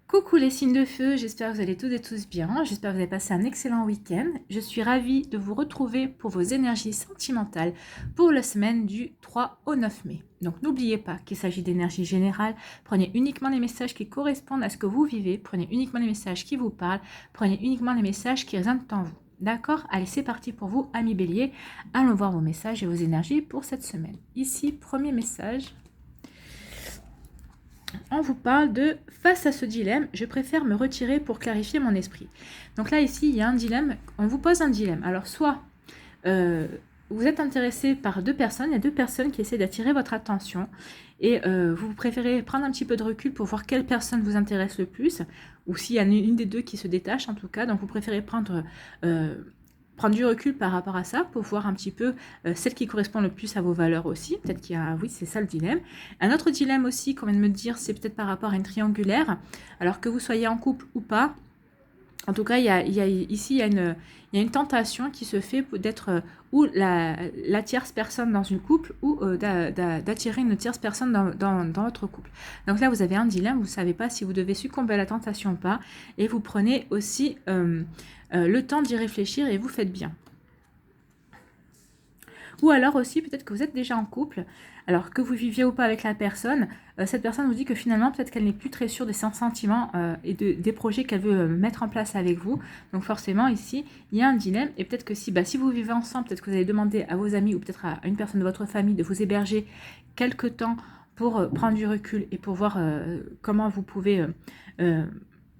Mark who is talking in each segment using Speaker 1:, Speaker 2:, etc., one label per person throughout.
Speaker 1: Coucou les signes de feu, j'espère que vous allez toutes et tous bien, j'espère que vous avez passé un excellent week-end. Je suis ravie de vous retrouver pour vos énergies sentimentales pour la semaine du 3 au 9 mai. Donc n'oubliez pas qu'il s'agit d'énergie générale, prenez uniquement les messages qui correspondent à ce que vous vivez, prenez uniquement les messages qui vous parlent, prenez uniquement les messages qui résonnent en vous. D'accord? Allez, c'est parti pour vous, amis bélier. Allons voir vos messages et vos énergies pour cette semaine. Ici, premier message. On vous parle de face à ce dilemme, je préfère me retirer pour clarifier mon esprit. Donc là, ici, il y a un dilemme, on vous pose un dilemme. Alors, soit vous êtes intéressé par deux personnes, il y a deux personnes qui essaient d'attirer votre attention et vous préférez prendre un petit peu de recul pour voir quelle personne vous intéresse le plus, ou s'il y a une des deux qui se détache en tout cas, donc vous préférez prendre du recul par rapport à ça pour voir un petit peu celle qui correspond le plus à vos valeurs aussi. Peut-être qu'il y a, oui, c'est ça le dilemme. Un autre dilemme aussi qu'on vient de me dire, c'est peut-être par rapport à une triangulaire. Alors que vous soyez en couple ou pas, en tout cas, ici, il y a une tentation qui se fait d'être ou la tierce personne dans une couple ou d'attirer une tierce personne dans votre couple. Donc là, vous avez un dilemme, vous ne savez pas si vous devez succomber à la tentation ou pas. Et vous prenez aussi le temps d'y réfléchir et vous faites bien. Ou alors aussi, peut-être que vous êtes déjà en couple, alors que vous viviez ou pas avec la personne, cette personne vous dit que finalement, peut-être qu'elle n'est plus très sûre de ses sentiments et des projets qu'elle veut mettre en place avec vous. Donc forcément, ici, il y a un dilemme. Et peut-être que si vous vivez ensemble, peut-être que vous allez demander à vos amis ou peut-être à une personne de votre famille de vous héberger quelque temps pour prendre du recul et pour voir comment vous pouvez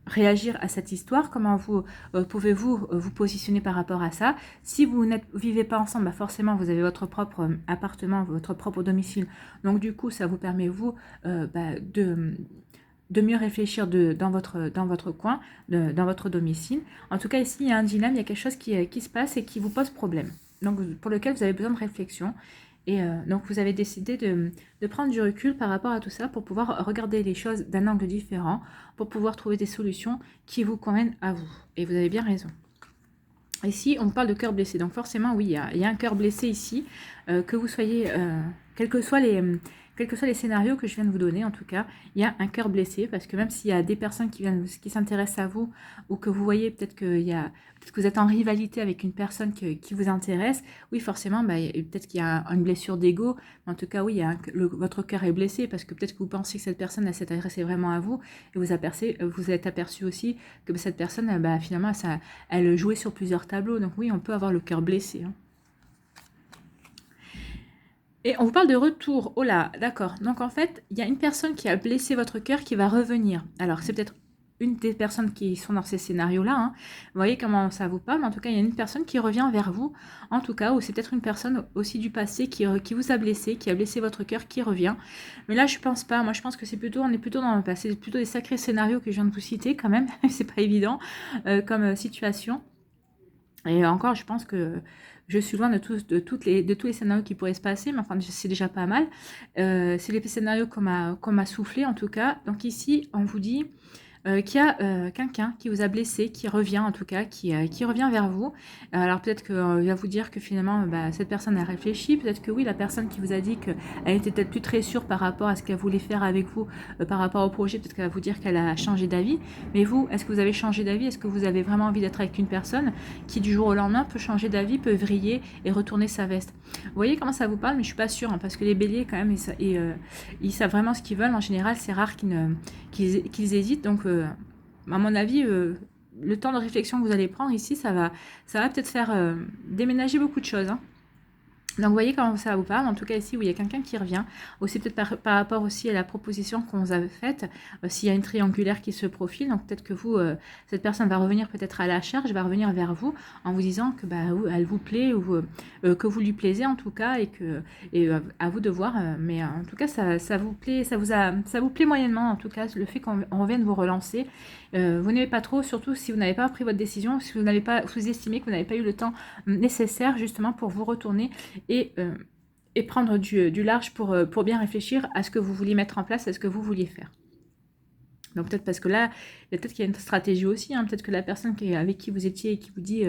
Speaker 1: réagir à cette histoire, comment vous pouvez-vous vous positionner par rapport à ça. Si vous ne vivez pas ensemble, forcément vous avez votre propre appartement, votre propre domicile, donc du coup ça vous permet vous de mieux réfléchir dans votre coin, dans votre domicile. En tout cas ici il y a un dilemme, il y a quelque chose qui se passe et qui vous pose problème, donc pour lequel vous avez besoin de réflexion. Et donc vous avez décidé de prendre du recul par rapport à tout ça pour pouvoir regarder les choses d'un angle différent, pour pouvoir trouver des solutions qui vous conviennent à vous. Et vous avez bien raison. Ici, on parle de cœur blessé. Donc forcément, oui, il y a un cœur blessé ici, que vous soyez, quels que soient les scénarios que je viens de vous donner, en tout cas, il y a un cœur blessé, parce que même s'il y a des personnes qui s'intéressent à vous, ou que vous voyez peut-être peut-être que vous êtes en rivalité avec une personne qui vous intéresse, oui, forcément, peut-être qu'il y a une blessure d'ego, mais en tout cas, oui, votre cœur est blessé, parce que peut-être que vous pensez que cette personne, elle s'est adressée vraiment à vous, et vous êtes aperçu aussi que cette personne, finalement, elle jouait sur plusieurs tableaux, donc oui, on peut avoir le cœur blessé, hein. Et on vous parle de retour. Oh là, d'accord. Donc en fait, il y a une personne qui a blessé votre cœur qui va revenir. Alors c'est peut-être une des personnes qui sont dans ces scénarios-là, hein. Vous voyez comment ça vous parle, mais en tout cas, il y a une personne qui revient vers vous, en tout cas, ou c'est peut-être une personne aussi du passé qui vous a blessé, qui a blessé votre cœur, qui revient. Mais là, je pense pas. Moi, je pense que on est plutôt dans le passé, c'est plutôt des sacrés scénarios que je viens de vous citer quand même. C'est pas évident comme situation. Et encore, je pense que je suis loin de tous les scénarios qui pourraient se passer, mais enfin, c'est déjà pas mal. C'est les scénarios qu'on m'a soufflé, en tout cas. Donc ici, on vous dit qu'il y a quelqu'un qui vous a blessé, qui revient en tout cas, qui revient vers vous. Alors peut-être qu'il va vous dire que finalement, cette personne a réfléchi. Peut-être que oui, la personne qui vous a dit qu'elle était peut-être plus très sûre par rapport à ce qu'elle voulait faire avec vous, par rapport au projet, peut-être qu'elle va vous dire qu'elle a changé d'avis. Mais vous, est-ce que vous avez changé d'avis? Est-ce que vous avez vraiment envie d'être avec une personne qui du jour au lendemain peut changer d'avis, peut vriller et retourner sa veste? Vous voyez comment ça vous parle? Mais je suis pas sûre, hein, parce que les béliers quand même, ils savent vraiment ce qu'ils veulent. En général, c'est rare qu'ils hésitent. Donc à mon avis, le temps de réflexion que vous allez prendre ici, ça va peut-être faire déménager beaucoup de choses, hein. Donc vous voyez comment ça vous parle. En tout cas ici, où il y a quelqu'un qui revient. Aussi peut-être par rapport aussi à la proposition qu'on vous avait faite, s'il y a une triangulaire qui se profile, donc peut-être que vous, cette personne va revenir peut-être à la charge, va revenir vers vous en vous disant que elle vous plaît ou que vous lui plaisez en tout cas et à vous de voir. Mais en tout cas ça vous plaît, ça vous plaît moyennement en tout cas le fait qu'on revienne vous relancer. Vous n'aimez pas trop, surtout si vous n'avez pas pris votre décision, si vous estimez que vous n'avez pas eu le temps nécessaire justement pour vous retourner et prendre du large pour bien réfléchir à ce que vous vouliez mettre en place, à ce que vous vouliez faire. Donc peut-être parce que là, peut-être qu'il y a une stratégie aussi, hein. Peut-être que la personne avec qui vous étiez et qui vous dit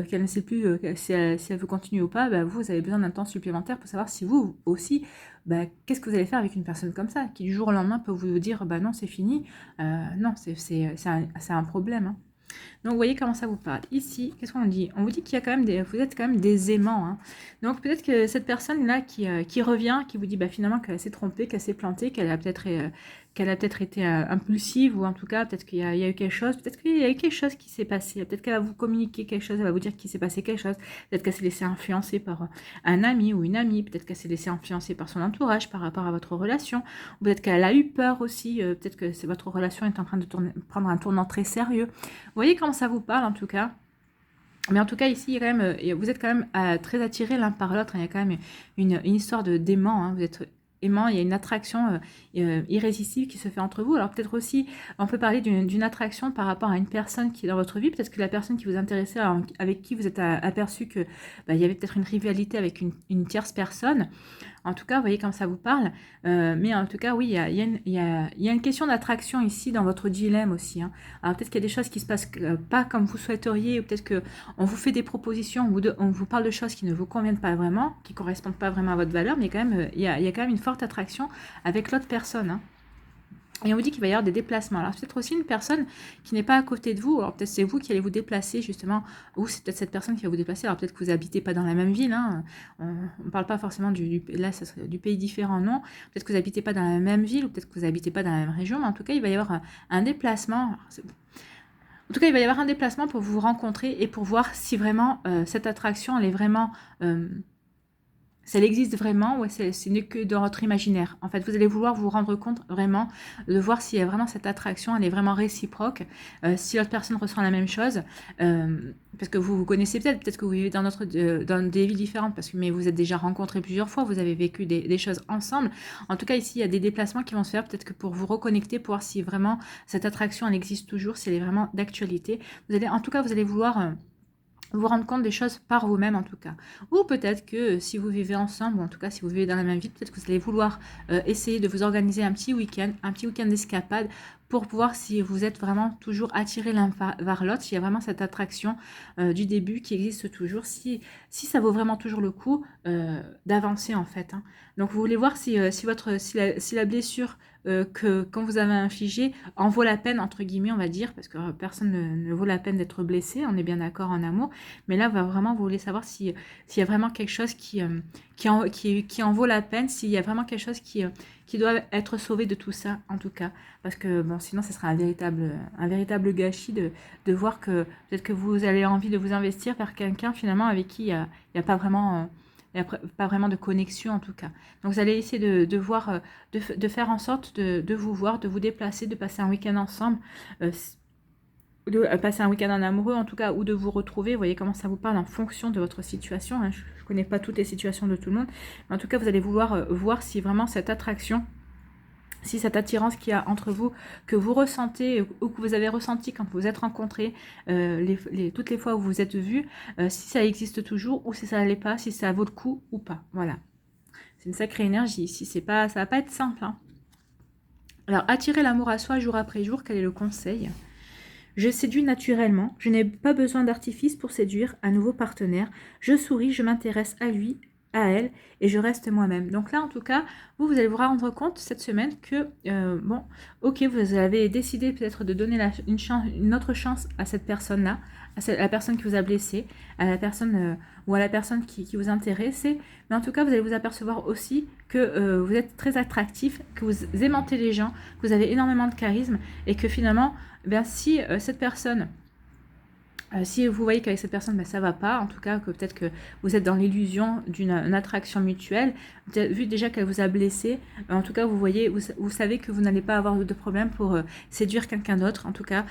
Speaker 1: qu'elle ne sait plus si elle veut continuer ou pas, bah, vous avez besoin d'un temps supplémentaire pour savoir si vous aussi, bah, qu'est-ce que vous allez faire avec une personne comme ça, qui du jour au lendemain peut vous dire, bah non, c'est fini. Non, c'est un problème, hein. Donc, vous voyez comment ça vous parle. Ici, qu'est-ce qu'on dit? On vous dit qu'il y a quand même vous êtes quand même des aimants, hein. Donc, peut-être que cette personne-là qui revient, qui vous dit bah, finalement qu'elle s'est trompée, qu'elle s'est plantée, qu'elle a peut-être été impulsive, ou en tout cas, peut-être qu'il y a eu quelque chose, peut-être qu'il y a eu quelque chose qui s'est passé, peut-être qu'elle va vous communiquer quelque chose, elle va vous dire qu'il s'est passé quelque chose, peut-être qu'elle s'est laissée influencer par un ami ou une amie, peut-être qu'elle s'est laissée influencer par son entourage par rapport à votre relation, ou peut-être qu'elle a eu peur aussi, peut-être que votre relation est en train de prendre un tournant très sérieux. Vous voyez comment ça vous parle en tout cas. Mais en tout cas, ici, il y a quand même, vous êtes quand même très attirés l'un par l'autre. Il y a quand même une histoire d'aimant, hein. Vous êtes aimant, il y a une attraction irrésistible qui se fait entre vous. Alors peut-être aussi, on peut parler d'une attraction par rapport à une personne qui est dans votre vie. Peut-être que la personne qui vous intéressait, avec qui vous êtes aperçu que bah, il y avait peut-être une rivalité avec une tierce personne. En tout cas, vous voyez comme ça vous parle. Mais en tout cas, oui, il y a une question d'attraction ici dans votre dilemme aussi, hein. Alors peut-être qu'il y a des choses qui se passent pas comme vous souhaiteriez, ou peut-être qu'on vous fait des propositions, ou on vous parle de choses qui ne vous conviennent pas vraiment, qui ne correspondent pas vraiment à votre valeur, mais quand même, il y a quand même une forte attraction avec l'autre personne, hein. Et on vous dit qu'il va y avoir des déplacements. Alors, c'est peut-être aussi une personne qui n'est pas à côté de vous. Alors, peut-être c'est vous qui allez vous déplacer, justement, ou c'est peut-être cette personne qui va vous déplacer. Alors, peut-être que vous n'habitez pas dans la même ville, hein. On ne parle pas forcément là, ça serait du pays différent, non. Peut-être que vous n'habitez pas dans la même ville, ou peut-être que vous n'habitez pas dans la même région. Mais en tout cas, il va y avoir un déplacement. En tout cas, il va y avoir un déplacement pour vous rencontrer et pour voir si vraiment cette attraction, elle est vraiment... si elle existe vraiment ou ce n'est que dans votre imaginaire. En fait, vous allez vouloir vous rendre compte vraiment de voir s'il y a vraiment cette attraction, elle est vraiment réciproque, si l'autre personne ressent la même chose, parce que vous connaissez peut-être que vous vivez dans des villes différentes, mais vous êtes déjà rencontrés plusieurs fois, vous avez vécu des choses ensemble. En tout cas, ici, il y a des déplacements qui vont se faire, peut-être que pour vous reconnecter, pour voir si vraiment cette attraction, elle existe toujours, si elle est vraiment d'actualité. En tout cas, vous allez vouloir... vous rendre compte des choses par vous-même en tout cas. Ou peut-être que si vous vivez ensemble, ou en tout cas si vous vivez dans la même ville, peut-être que vous allez vouloir essayer de vous organiser un petit week-end d'escapade pour voir si vous êtes vraiment toujours attirés l'un vers l'autre, s'il y a vraiment cette attraction du début qui existe toujours, si ça vaut vraiment toujours le coup d'avancer en fait, hein. Donc vous voulez voir si la blessure que quand vous avez infligée en vaut la peine, entre guillemets, on va dire, parce que personne ne vaut la peine d'être blessé, on est bien d'accord en amour, mais là, vraiment, vous voulez savoir s'il y a vraiment quelque chose qui en vaut la peine, s'il y a vraiment quelque chose qui doit être sauvé de tout ça, en tout cas. Parce que, bon, sinon, ce sera un véritable gâchis de voir que peut-être que vous avez envie de vous investir vers quelqu'un, finalement, avec qui il n'y a pas vraiment... il n'y a pas vraiment de connexion en tout cas. Donc vous allez essayer de voir, de faire en sorte de vous voir, de vous déplacer, de passer un week-end ensemble, de passer un week-end en amoureux en tout cas, ou de vous retrouver. Vous voyez comment ça vous parle en fonction de votre situation, hein. Je ne connais pas toutes les situations de tout le monde, mais en tout cas vous allez vouloir voir si vraiment cette attraction, si cette attirance qu'il y a entre vous, que vous ressentez ou que vous avez ressenti quand vous vous êtes rencontrés, toutes les fois où vous vous êtes vus, si ça existe toujours ou si ça n'allait pas, si ça vaut le coup ou pas. Voilà. C'est une sacrée énergie ici, ça va pas être simple, hein. Alors, attirer l'amour à soi jour après jour, quel est le conseil ? Je séduis naturellement, je n'ai pas besoin d'artifice pour séduire un nouveau partenaire. Je souris, je m'intéresse à lui, à elle, et je reste moi-même. Donc là, en tout cas, vous allez vous rendre compte cette semaine que, bon, ok, vous avez décidé peut-être de donner une autre chance à cette personne-là, à la personne qui vous a blessé, à la personne ou à la personne qui vous intéressait. Mais en tout cas, vous allez vous apercevoir aussi que vous êtes très attractif, que vous aimantez les gens, que vous avez énormément de charisme, et que finalement, si cette personne... si vous voyez qu'avec cette personne, ça va pas, en tout cas, que peut-être que vous êtes dans l'illusion d'une attraction mutuelle, vu déjà qu'elle vous a blessé, en tout cas, vous savez que vous n'allez pas avoir de problème pour séduire quelqu'un d'autre, en tout cas,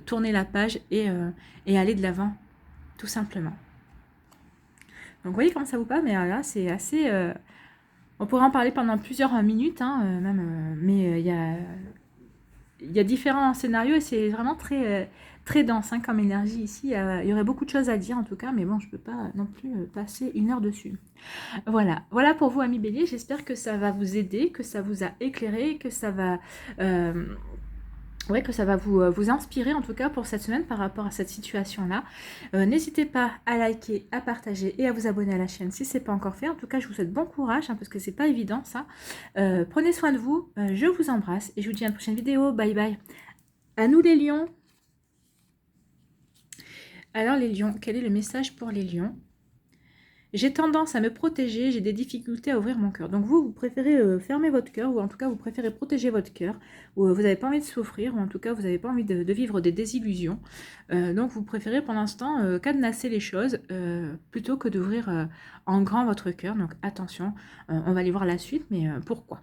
Speaker 1: tourner la page et aller de l'avant, tout simplement. Donc, vous voyez comment ça vous parle, mais là, c'est assez... on pourrait en parler pendant plusieurs minutes, hein, mais il y a différents scénarios et c'est vraiment très, très dense, hein, comme énergie ici. Il y aurait beaucoup de choses à dire en tout cas, mais bon, je ne peux pas non plus passer 1 heure dessus. Voilà pour vous, amis Bélier. J'espère que ça va vous aider, que ça vous a éclairé, que ça va Ouais, que ça va vous inspirer en tout cas pour cette semaine par rapport à cette situation-là. N'hésitez pas à liker, à partager et à vous abonner à la chaîne si ce n'est pas encore fait. En tout cas, je vous souhaite bon courage parce que c'est pas évident ça. Prenez soin de vous, je vous embrasse et je vous dis à une prochaine vidéo. Bye bye. À nous les lions. Alors les lions, quel est le message pour les lions? J'ai tendance à me protéger, j'ai des difficultés à ouvrir mon cœur. Donc vous préférez fermer votre cœur, ou en tout cas vous préférez protéger votre cœur, ou vous n'avez pas envie de souffrir, ou en tout cas vous n'avez pas envie de vivre des désillusions. Donc vous préférez pour l'instant cadenasser les choses plutôt que d'ouvrir en grand votre cœur. Donc attention, on va aller voir la suite, mais pourquoi?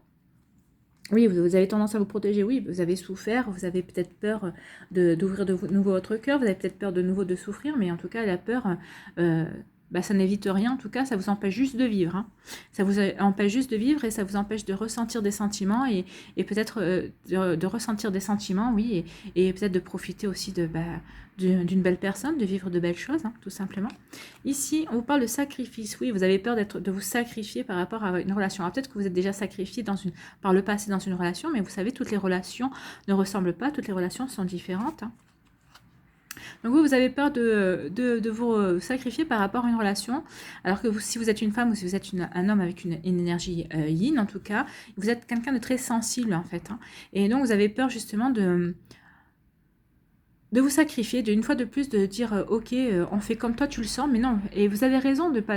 Speaker 1: Oui, vous avez tendance à vous protéger, oui, vous avez souffert, vous avez peut-être peur d'ouvrir de nouveau votre cœur, vous avez peut-être peur de nouveau de souffrir, mais en tout cas la peur... bah, ça n'évite rien, en tout cas, ça vous empêche juste de vivre. Hein. Ça vous empêche juste de vivre et ça vous empêche de ressentir des sentiments et peut-être de ressentir des sentiments, oui, et peut-être de profiter aussi d'une belle personne, de vivre de belles choses, hein, tout simplement. Ici, on vous parle de sacrifice. Oui, vous avez peur de vous sacrifier par rapport à une relation. Peut-être que vous êtes déjà sacrifié par le passé dans une relation, mais vous savez, toutes les relations ne ressemblent pas, toutes les relations sont différentes. Hein. Donc vous avez peur de vous sacrifier par rapport à une relation, alors que si vous êtes une femme ou si vous êtes un homme avec une énergie yin en tout cas, vous êtes quelqu'un de très sensible en fait. Hein. Et donc vous avez peur justement de vous sacrifier, d'une fois de plus de dire ok, on fait comme toi tu le sens, mais non, et vous avez raison de pas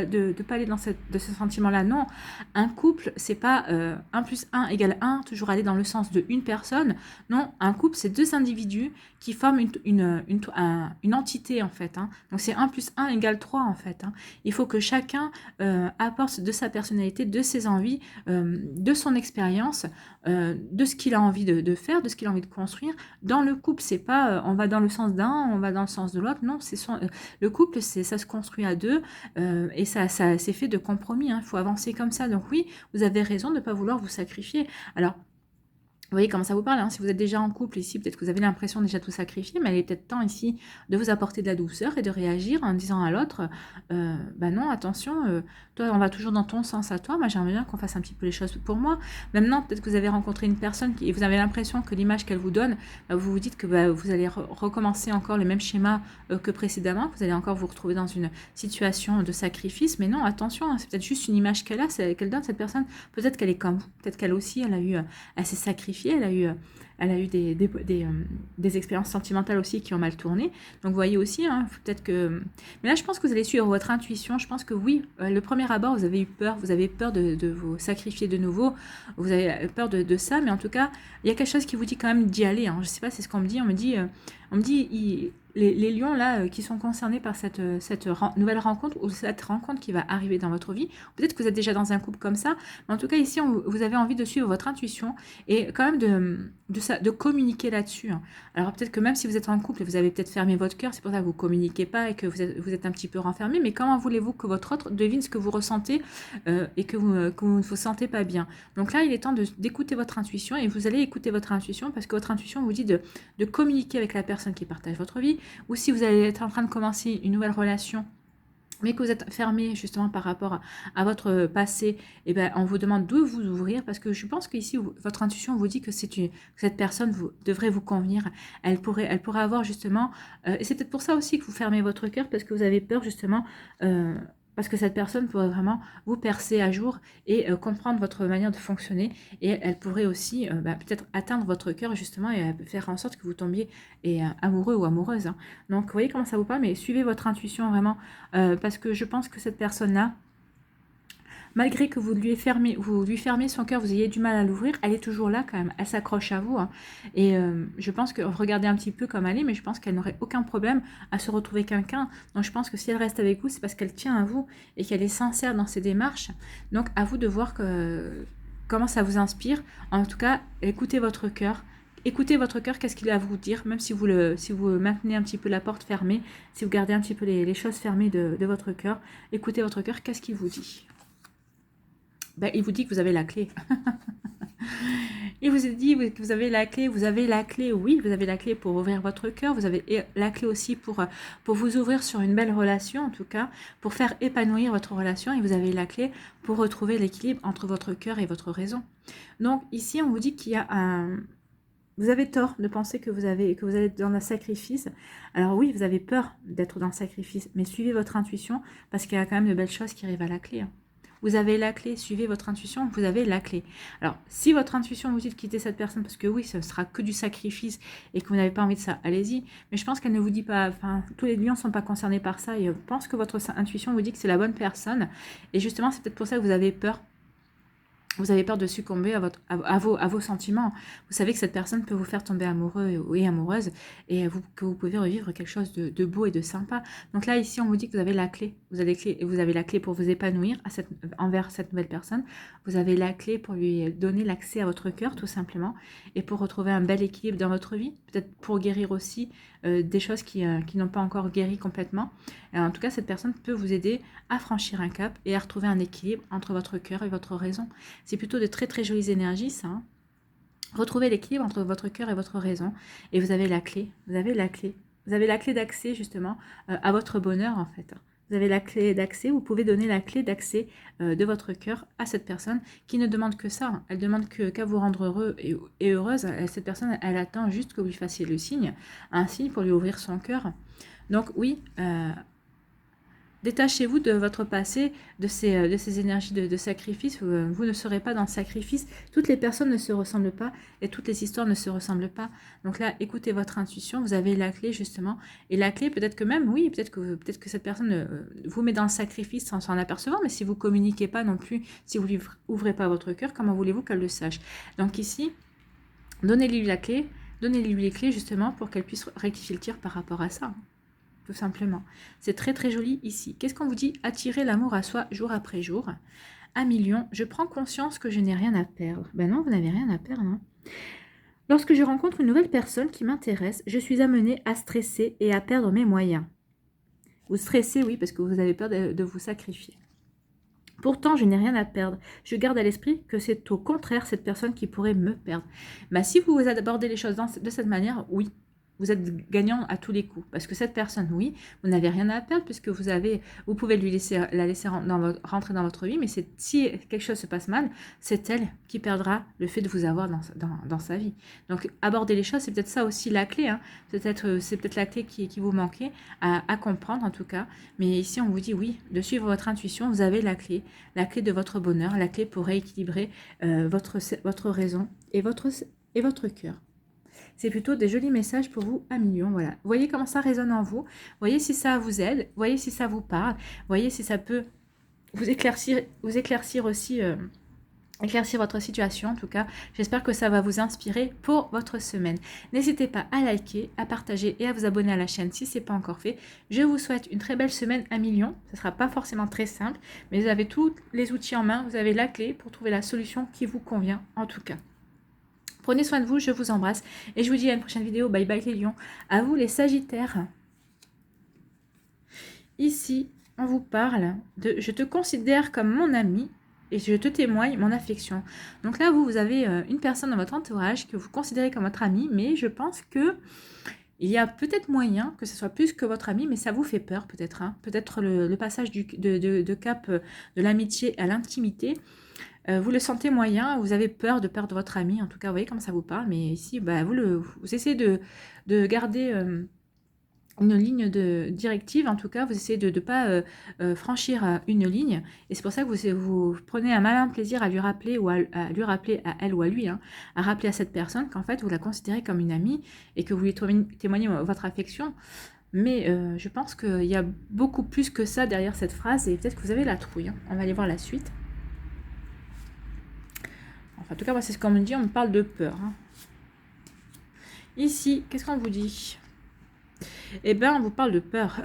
Speaker 1: aller dans ce sentiment-là. Non, un couple, c'est pas 1 plus 1 égale 1, toujours aller dans le sens de une personne. Non, un couple, c'est deux individus qui forment une entité en fait. Hein. Donc c'est 1 plus 1 égale 3 en fait. Hein. Il faut que chacun apporte de sa personnalité, de ses envies, de son expérience, de ce qu'il a envie de faire, de ce qu'il a envie de construire. Dans le couple, c'est pas on va dans le sens d'un, on va dans le sens de l'autre. Non, le couple, ça se construit à deux et ça c'est fait de compromis. Hein. Il faut avancer comme ça. Donc oui, vous avez raison de ne pas vouloir vous sacrifier. Alors, vous voyez comment ça vous parle, hein. Si vous êtes déjà en couple ici, peut-être que vous avez l'impression déjà de tout sacrifier, mais il est peut-être temps ici de vous apporter de la douceur et de réagir en disant à l'autre, bah non, attention, toi on va toujours dans ton sens à toi, moi j'aimerais bien qu'on fasse un petit peu les choses pour moi. Maintenant, peut-être que vous avez rencontré une personne et vous avez l'impression que l'image qu'elle vous donne, vous vous dites que vous allez recommencer encore le même schéma que précédemment, que vous allez encore vous retrouver dans une situation de sacrifice, mais non, attention, hein, c'est peut-être juste une image qu'elle donne cette personne, peut-être qu'elle est comme vous, peut-être qu'elle aussi, elle s'est sacrifiée. Elle a eu des expériences sentimentales aussi qui ont mal tourné. Donc vous voyez aussi, hein, peut-être que... Mais là, je pense que vous allez suivre votre intuition. Je pense que oui, le premier abord, vous avez eu peur. Vous avez peur de vous sacrifier de nouveau. Vous avez peur de ça. Mais en tout cas, il y a quelque chose qui vous dit quand même d'y aller. Hein. Je ne sais pas, c'est ce qu'on me dit. On me dit les lions là qui sont concernés par cette nouvelle rencontre ou cette rencontre qui va arriver dans votre vie, peut-être que vous êtes déjà dans un couple comme ça, mais en tout cas ici vous avez envie de suivre votre intuition et quand même de communiquer là-dessus. Hein. Alors peut-être que même si vous êtes en couple et vous avez peut-être fermé votre cœur, c'est pour ça que vous ne communiquez pas et que vous êtes un petit peu renfermé, mais comment voulez-vous que votre autre devine ce que vous ressentez et que vous ne vous sentez pas bien? Donc là il est temps d'écouter votre intuition et vous allez écouter votre intuition parce que votre intuition vous dit de communiquer avec la personne qui partage votre vie, ou si vous allez être en train de commencer une nouvelle relation mais que vous êtes fermé justement par rapport à votre passé, et ben, on vous demande de vous ouvrir parce que je pense qu'ici, votre intuition vous dit que que cette personne devrait vous convenir. Elle pourrait avoir justement, et c'est peut-être pour ça aussi que vous fermez votre cœur parce que vous avez peur justement, parce que cette personne pourrait vraiment vous percer à jour et comprendre votre manière de fonctionner et elle pourrait aussi peut-être atteindre votre cœur justement et faire en sorte que vous tombiez amoureux ou amoureuse. Hein. Donc vous voyez comment ça vous parle, mais suivez votre intuition vraiment parce que je pense que cette personne-là, malgré que vous lui fermez son cœur, vous ayez du mal à l'ouvrir, elle est toujours là quand même, elle s'accroche à vous. Hein. Et je pense que, regardez un petit peu comme elle est, mais je pense qu'elle n'aurait aucun problème à se retrouver quelqu'un. Donc je pense que si elle reste avec vous, c'est parce qu'elle tient à vous et qu'elle est sincère dans ses démarches. Donc à vous de voir comment ça vous inspire. En tout cas, écoutez votre cœur. Écoutez votre cœur, qu'est-ce qu'il a à vous dire, même si vous maintenez un petit peu la porte fermée, si vous gardez un petit peu les choses fermées de votre cœur, écoutez votre cœur, qu'est-ce qu'il vous dit? Ben, il vous dit que vous avez la clé. Il vous dit que vous avez la clé, oui, vous avez la clé pour ouvrir votre cœur, vous avez la clé aussi pour vous ouvrir sur une belle relation, en tout cas, pour faire épanouir votre relation, et vous avez la clé pour retrouver l'équilibre entre votre cœur et votre raison. Donc ici, on vous dit qu'il y a vous avez tort de penser que vous allez être dans un sacrifice. Alors oui, vous avez peur d'être dans le sacrifice, mais suivez votre intuition parce qu'il y a quand même de belles choses qui arrivent à la clé. Hein. Vous avez la clé, suivez votre intuition, vous avez la clé. Alors, si votre intuition vous dit de quitter cette personne, parce que oui, ce sera que du sacrifice et que vous n'avez pas envie de ça, allez-y. Mais je pense qu'elle ne vous dit pas, enfin, tous les lions ne sont pas concernés par ça et je pense que votre intuition vous dit que c'est la bonne personne. Et justement, c'est peut-être pour ça que vous avez peur. Vous avez peur de succomber à vos sentiments. Vous savez que cette personne peut vous faire tomber amoureux et amoureuse et que vous pouvez revivre quelque chose de beau et de sympa. Donc là, ici, on vous dit que vous avez la clé. Vous avez la clé pour vous épanouir envers cette nouvelle personne. Vous avez la clé pour lui donner l'accès à votre cœur, tout simplement, et pour retrouver un bel équilibre dans votre vie. Peut-être pour guérir aussi des choses qui n'ont pas encore guéri complètement. En tout cas, cette personne peut vous aider à franchir un cap et à retrouver un équilibre entre votre cœur et votre raison. C'est plutôt de très très jolies énergies, ça. Hein. Retrouvez l'équilibre entre votre cœur et votre raison. Et vous avez la clé. Vous avez la clé. Vous avez la clé d'accès, justement, à votre bonheur, en fait. Vous avez la clé d'accès. Vous pouvez donner la clé d'accès de votre cœur à cette personne qui ne demande que ça. Hein. Elle demande qu'à vous rendre heureux et heureuse. Cette personne, elle attend juste que vous lui fassiez le signe. Un signe pour lui ouvrir son cœur. Donc, oui... détachez-vous de votre passé, de ces énergies de sacrifice. Vous ne serez pas dans le sacrifice. Toutes les personnes ne se ressemblent pas et toutes les histoires ne se ressemblent pas. Donc là, écoutez votre intuition. Vous avez la clé, justement. Et la clé, peut-être que même, oui, peut-être que cette personne vous met dans le sacrifice sans s'en apercevoir. Mais si vous ne communiquez pas non plus, si vous ne lui ouvrez pas votre cœur, comment voulez-vous qu'elle le sache? Donc ici, donnez-lui la clé. Donnez-lui les clés, justement, pour qu'elle puisse rectifier le tir par rapport à ça. Tout simplement. C'est très très joli ici. Qu'est-ce qu'on vous dit? Attirer l'amour à soi jour après jour. À million, je prends conscience que je n'ai rien à perdre. Ben non, vous n'avez rien à perdre. Hein. Lorsque je rencontre une nouvelle personne qui m'intéresse, je suis amenée à stresser et à perdre mes moyens. Vous stressez, oui, parce que vous avez peur de vous sacrifier. Pourtant, je n'ai rien à perdre. Je garde à l'esprit que c'est au contraire cette personne qui pourrait me perdre. Ben, si vous abordez les choses de cette manière, oui, vous êtes gagnant à tous les coups. Parce que cette personne, oui, vous n'avez rien à perdre puisque vous pouvez la laisser rentrer dans votre vie. Mais si quelque chose se passe mal, c'est elle qui perdra le fait de vous avoir dans sa vie. Donc, aborder les choses, c'est peut-être ça aussi la clé. Hein. C'est peut-être la clé qui vous manquait à comprendre en tout cas. Mais ici, on vous dit oui, de suivre votre intuition, vous avez la clé de votre bonheur, la clé pour rééquilibrer votre raison et votre cœur. C'est plutôt des jolis messages pour vous à million. Voilà. Voyez comment ça résonne en vous. Voyez si ça vous aide. Voyez si ça vous parle. Voyez si ça peut vous éclaircir aussi, éclaircir votre situation. En tout cas, j'espère que ça va vous inspirer pour votre semaine. N'hésitez pas à liker, à partager et à vous abonner à la chaîne si ce n'est pas encore fait. Je vous souhaite une très belle semaine à million. Ce ne sera pas forcément très simple, mais vous avez tous les outils en main. Vous avez la clé pour trouver la solution qui vous convient en tout cas. Prenez soin de vous, je vous embrasse et je vous dis à une prochaine vidéo. Bye bye les lions. À vous les sagittaires. Ici, on vous parle de « Je te considère comme mon ami et je te témoigne mon affection ». Donc là, vous avez une personne dans votre entourage que vous considérez comme votre ami, mais je pense que il y a peut-être moyen que ce soit plus que votre ami, mais ça vous fait peur peut-être. Hein. Peut-être le passage de cap de l'amitié à l'intimité. Vous le sentez moyen, vous avez peur de perdre votre ami, en tout cas, vous voyez comment ça vous parle, mais ici, bah, vous essayez de garder une ligne de directive, en tout cas, vous essayez de ne pas franchir une ligne, et c'est pour ça que vous prenez un malin plaisir à lui rappeler, ou à lui rappeler à elle ou à lui, hein, à rappeler à cette personne qu'en fait, vous la considérez comme une amie, et que vous lui témoignez votre affection. Mais je pense qu'il y a beaucoup plus que ça derrière cette phrase, et peut-être que vous avez la trouille. Hein. On va aller voir la suite. Enfin, en tout cas, moi, c'est ce qu'on me dit, on me parle de peur. Hein. Ici, qu'est-ce qu'on vous dit? Eh bien, on vous parle de peur.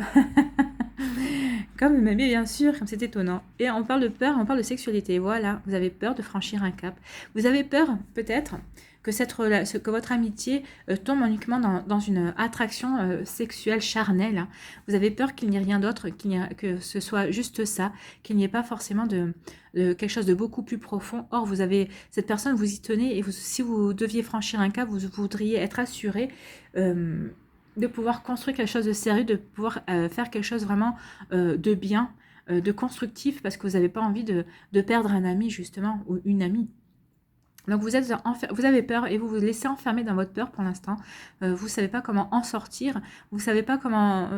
Speaker 1: Mais bien sûr, comme c'est étonnant. Et on parle de peur, on parle de sexualité. Voilà, vous avez peur de franchir un cap. Vous avez peur, peut-être, que votre amitié tombe uniquement dans une attraction sexuelle charnelle. Hein. Vous avez peur qu'il n'y ait rien d'autre, que ce soit juste ça, qu'il n'y ait pas forcément de quelque chose de beaucoup plus profond. Or, cette personne, vous y tenez, et si vous deviez franchir un cap, vous voudriez être assuré de pouvoir construire quelque chose de sérieux, de pouvoir faire quelque chose vraiment de bien, de constructif, parce que vous n'avez pas envie de perdre un ami, justement, ou une amie. Donc vous avez peur et vous vous laissez enfermer dans votre peur pour l'instant. Vous ne savez pas comment en sortir. Vous ne savez pas comment...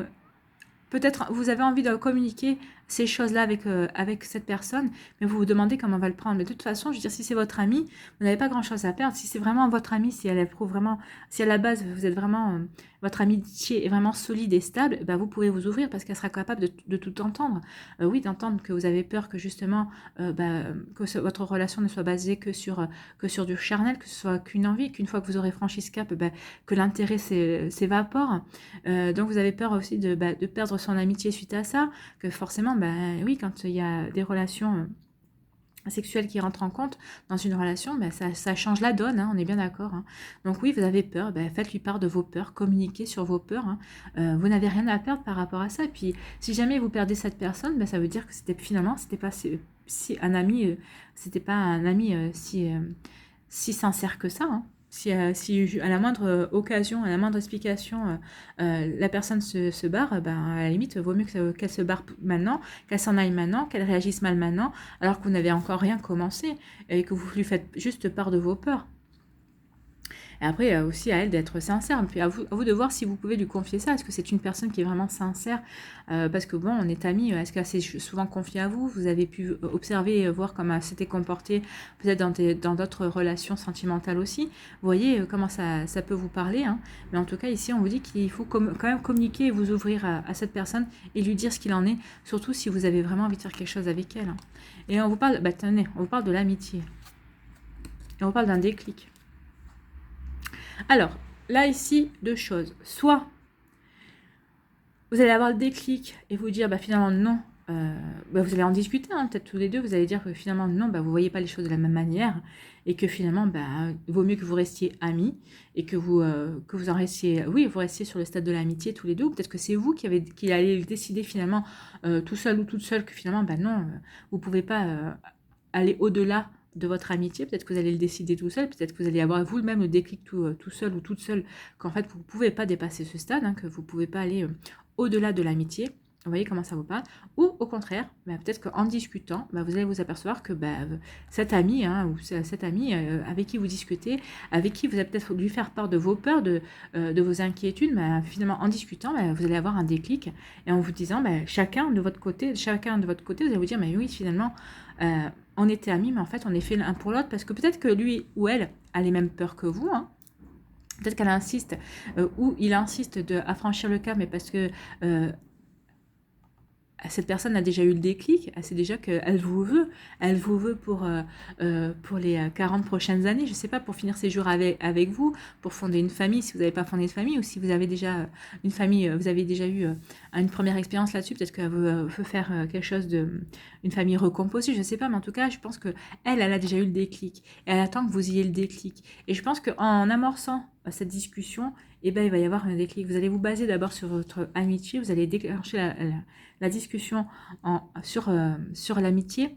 Speaker 1: peut-être vous avez envie de communiquer ces choses-là avec cette personne, mais vous vous demandez comment on va le prendre. Mais de toute façon, je veux dire, si c'est votre ami, vous n'avez pas grand-chose à perdre. Si c'est vraiment votre ami, si elle éprouve vraiment, si à la base vous êtes vraiment, votre amitié est vraiment solide et stable, bah, vous pouvez vous ouvrir parce qu'elle sera capable de tout entendre. Oui, d'entendre que vous avez peur que justement, votre relation ne soit basée que sur du charnel, que ce soit qu'une envie, qu'une fois que vous aurez franchi ce cap, que l'intérêt s'évapore. Donc vous avez peur aussi de perdre son amitié suite à ça, que forcément, oui, quand il y a des relations sexuelles qui rentrent en compte dans une relation, ça change la donne, hein, on est bien d'accord. Hein. Donc oui, vous avez peur, faites-lui part de vos peurs, communiquez sur vos peurs. Hein. Vous n'avez rien à perdre par rapport à ça. Et puis, si jamais vous perdez cette personne, ça veut dire que c'était pas si un ami, c'était pas un ami si sincère que ça. Hein. Si à la moindre occasion, à la moindre explication, la personne se barre, à la limite, vaut mieux qu'elle se barre maintenant, qu'elle s'en aille maintenant, qu'elle réagisse mal maintenant, alors que vous n'avez encore rien commencé et que vous lui faites juste part de vos peurs. Et après, aussi à elle d'être sincère. Puis à vous de voir si vous pouvez lui confier ça. Est-ce que c'est une personne qui est vraiment sincère parce que bon, on est amis. Est-ce qu'elle s'est souvent confiée à vous? Vous avez pu observer et voir comment elle s'était comportée peut-être dans d'autres relations sentimentales aussi. Vous voyez comment ça peut vous parler. Hein. Mais en tout cas, ici, on vous dit qu'il faut quand même communiquer et vous ouvrir à cette personne et lui dire ce qu'il en est. Surtout si vous avez vraiment envie de faire quelque chose avec elle. Hein. Et on vous parle, tenez, on vous parle de l'amitié. Et on parle d'un déclic. Alors, là, ici, deux choses. Soit, vous allez avoir le déclic et vous dire, finalement, non. Vous allez en discuter, hein, peut-être tous les deux. Vous allez dire que finalement, non, vous ne voyez pas les choses de la même manière. Et que finalement, il vaut mieux que vous restiez amis. Et que vous en restiez... Oui, vous restiez sur le stade de l'amitié tous les deux. Ou peut-être que c'est vous qui allez décider finalement, tout seul ou toute seule, que finalement, non, vous ne pouvez pas aller au-delà de votre amitié, peut-être que vous allez le décider tout seul, peut-être que vous allez avoir vous-même le déclic tout seul ou toute seule, qu'en fait vous ne pouvez pas dépasser ce stade, hein, que vous ne pouvez pas aller au-delà de l'amitié. Vous voyez comment ça vous parle? Ou au contraire, peut-être qu'en discutant, vous allez vous apercevoir que cet ami, hein, ou cette amie avec qui vous discutez, avec qui vous allez peut-être lui faire part de vos peurs, de vos inquiétudes, finalement en discutant, vous allez avoir un déclic et en vous disant, chacun de votre côté, vous allez vous dire, mais oui, finalement, on était amis, mais en fait, on est fait l'un pour l'autre parce que peut-être que lui ou elle a les mêmes peurs que vous. Hein. Peut-être qu'elle insiste ou il insiste à franchir le cap, mais parce que cette personne a déjà eu le déclic, elle sait déjà qu'elle vous veut. Elle vous veut pour les 40 prochaines années, je ne sais pas, pour finir ses jours avec vous, pour fonder une famille, si vous n'avez pas fondé de famille, ou si vous avez déjà une famille, vous avez déjà eu une première expérience là-dessus, peut-être qu'elle veut faire quelque chose une famille recomposée, je ne sais pas, mais en tout cas, je pense qu'elle a déjà eu le déclic. Et elle attend que vous ayez le déclic. Et je pense qu'en amorçant cette discussion, il va y avoir un déclic. Vous allez vous baser d'abord sur votre amitié, vous allez déclencher la discussion sur l'amitié.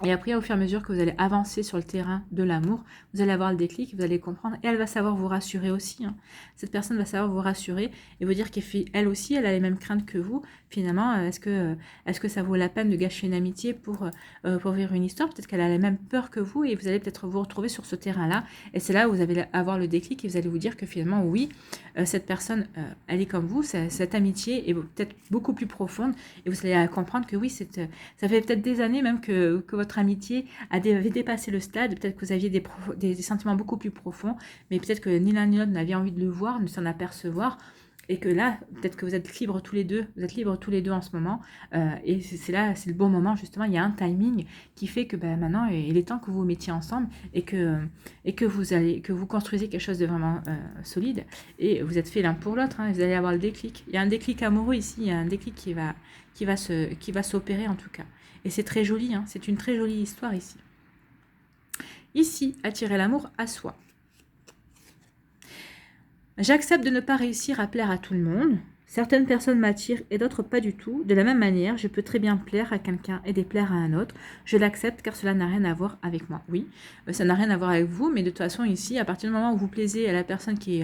Speaker 1: Et après, au fur et à mesure que vous allez avancer sur le terrain de l'amour, vous allez avoir le déclic, vous allez comprendre. Et elle va savoir vous rassurer aussi. Hein. Cette personne va savoir vous rassurer et vous dire qu'elle aussi, elle a les mêmes craintes que vous. Finalement, est-ce que ça vaut la peine de gâcher une amitié pour vivre une histoire? Peut-être qu'elle a les mêmes peurs que vous et vous allez peut-être vous retrouver sur ce terrain-là. Et c'est là où vous allez avoir le déclic et vous allez vous dire que finalement, oui, cette personne, elle est comme vous. Cette amitié est peut-être beaucoup plus profonde et vous allez comprendre que oui, ça fait peut-être des années même que votre amitié avait dépassé le stade, peut-être que vous aviez des sentiments beaucoup plus profonds, mais peut-être que ni l'un ni l'autre n'avait envie de le voir, de s'en apercevoir, et que là, peut-être que vous êtes libres tous les deux en ce moment, et c'est le bon moment, justement, il y a un timing qui fait que maintenant, il est temps que vous vous mettiez ensemble, et que vous construisez quelque chose de vraiment solide, et vous êtes fait l'un pour l'autre, hein, vous allez avoir le déclic. Il y a un déclic amoureux ici, il y a un déclic qui va s'opérer en tout cas. Et c'est très joli, hein, c'est une très jolie histoire ici. Ici, attirer l'amour à soi. J'accepte de ne pas réussir à plaire à tout le monde. Certaines personnes m'attirent et d'autres pas du tout. De la même manière, je peux très bien plaire à quelqu'un et déplaire à un autre. Je l'accepte car cela n'a rien à voir avec moi. Oui, ça n'a rien à voir avec vous, mais de toute façon ici, à partir du moment où vous plaisez à la personne qui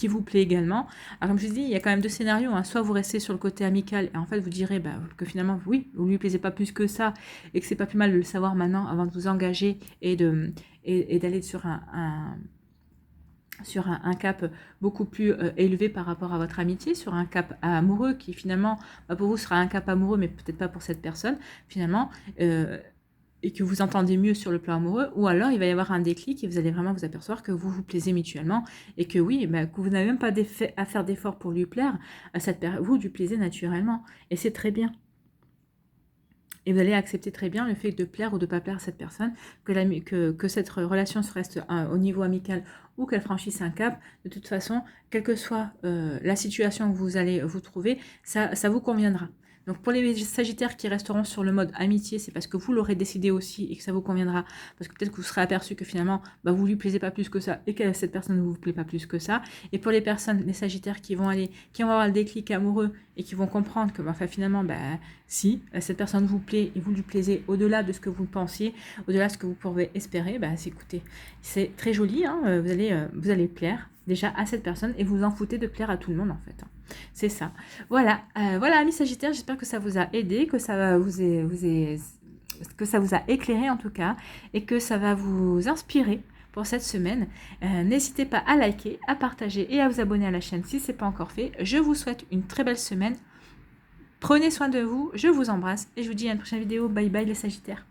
Speaker 1: vous plaît également, alors comme je vous dis, il y a quand même deux scénarios, hein. Soit vous restez sur le côté amical et en fait vous direz que finalement, oui, vous lui plaisez pas plus que ça et que c'est pas plus mal de le savoir maintenant avant de vous engager et d'aller sur un cap beaucoup plus élevé par rapport à votre amitié, sur un cap amoureux qui finalement, pour vous sera un cap amoureux, mais peut-être pas pour cette personne, finalement, et que vous entendez mieux sur le plan amoureux, ou alors il va y avoir un déclic et vous allez vraiment vous apercevoir que vous vous plaisez mutuellement, et que oui, que vous n'avez même pas à faire d'efforts pour lui plaire, vous lui plaisez naturellement, et c'est très bien. Et vous allez accepter très bien le fait de plaire ou de ne pas plaire à cette personne, que cette relation se reste au niveau amical ou qu'elle franchisse un cap. De toute façon, quelle que soit la situation où vous allez vous trouver, ça vous conviendra. Donc pour les Sagittaires qui resteront sur le mode amitié, c'est parce que vous l'aurez décidé aussi et que ça vous conviendra. Parce que peut-être que vous serez aperçu que finalement, vous lui plaisez pas plus que ça et que cette personne ne vous plaît pas plus que ça. Et pour les personnes, les Sagittaires qui vont avoir le déclic amoureux et qui vont comprendre que finalement, si cette personne vous plaît et vous lui plaisez au-delà de ce que vous pensiez, au-delà de ce que vous pouvez espérer, écoutez, c'est très joli, hein, vous allez plaire déjà à cette personne et vous en foutez de plaire à tout le monde en fait. C'est ça. Voilà, amis Sagittaires, j'espère que ça vous a aidé, que ça que ça vous a éclairé en tout cas et que ça va vous inspirer pour cette semaine. N'hésitez pas à liker, à partager et à vous abonner à la chaîne si ce n'est pas encore fait. Je vous souhaite une très belle semaine. Prenez soin de vous, je vous embrasse et je vous dis à une prochaine vidéo. Bye bye les Sagittaires.